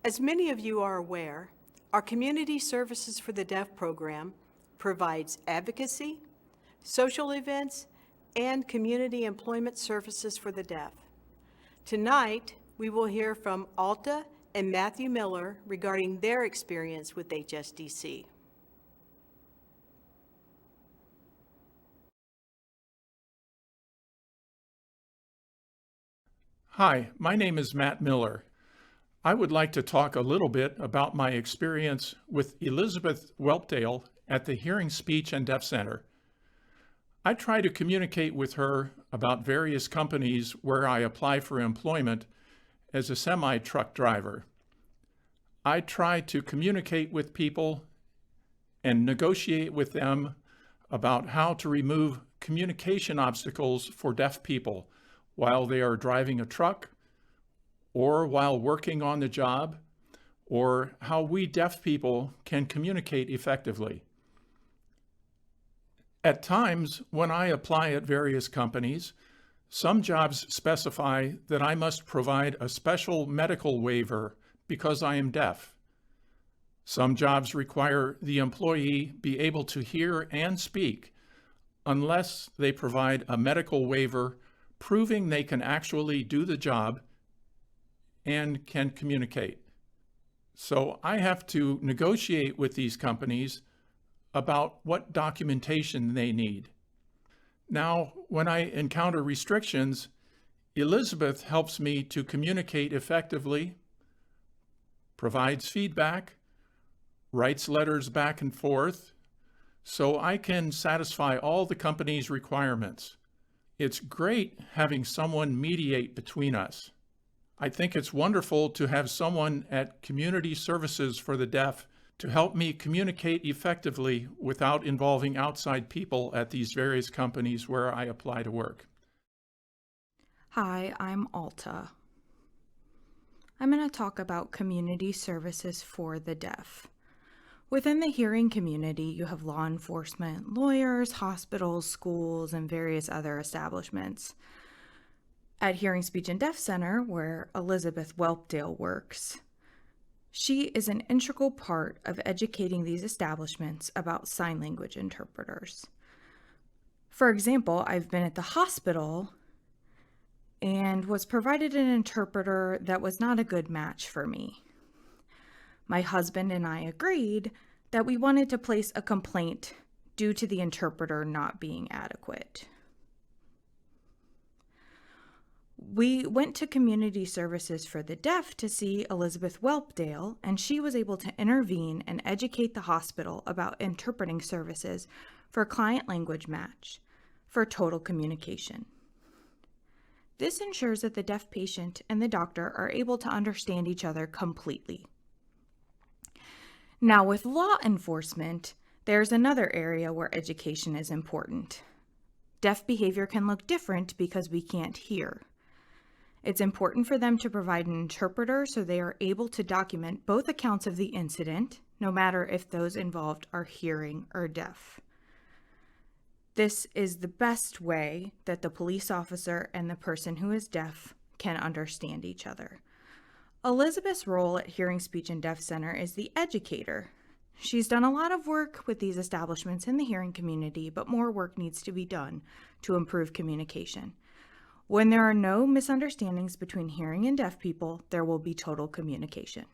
As many of you are aware, our Community Services for the Deaf program provides advocacy, social events, and community employment services for the deaf. Tonight, we will hear from Alta and Matthew Miller regarding their experience with HSDC. Hi, my name is Matt Miller. I would like to talk a little bit about my experience with Elizabeth Whelpdale at the Hearing, Speech, and Deaf Center. I try to communicate with her about various companies where I apply for employment as a semi-truck driver. I try to communicate with people and negotiate with them about how to remove communication obstacles for deaf people while they are driving a truck, or while working on the job, or how we deaf people can communicate effectively. At times, when I apply at various companies, some jobs specify that I must provide a special medical waiver because I am deaf. Some jobs require the employee be able to hear and speak unless they provide a medical waiver proving they can actually do the job and can communicate. So I have to negotiate with these companies about what documentation they need. Now, when I encounter restrictions, Elizabeth helps me to communicate effectively, provides feedback, writes letters back and forth, so I can satisfy all the company's requirements. It's great having someone mediate between us. I think it's wonderful to have someone at Community Services for the Deaf to help me communicate effectively without involving outside people at these various companies where I apply to work. Hi, I'm Alta. I'm going to talk about Community Services for the Deaf. Within the hearing community, you have law enforcement, lawyers, hospitals, schools, and various other establishments. At Hearing, Speech, and Deaf Center, where Elizabeth Whelpdale works, she is an integral part of educating these establishments about sign language interpreters. For example, I've been at the hospital and was provided an interpreter that was not a good match for me. My husband and I agreed that we wanted to place a complaint due to the interpreter not being adequate. We went to Community Services for the Deaf to see Elizabeth Whelpdale, and she was able to intervene and educate the hospital about interpreting services for client language match for total communication. This ensures that the deaf patient and the doctor are able to understand each other completely. Now, with law enforcement, there's another area where education is important. Deaf behavior can look different because we can't hear. It's important for them to provide an interpreter so they are able to document both accounts of the incident, no matter if those involved are hearing or deaf. This is the best way that the police officer and the person who is deaf can understand each other. Elizabeth's role at Hearing, Speech, and Deaf Center is the educator. She's done a lot of work with these establishments in the hearing community, but more work needs to be done to improve communication. When there are no misunderstandings between hearing and deaf people, there will be total communication.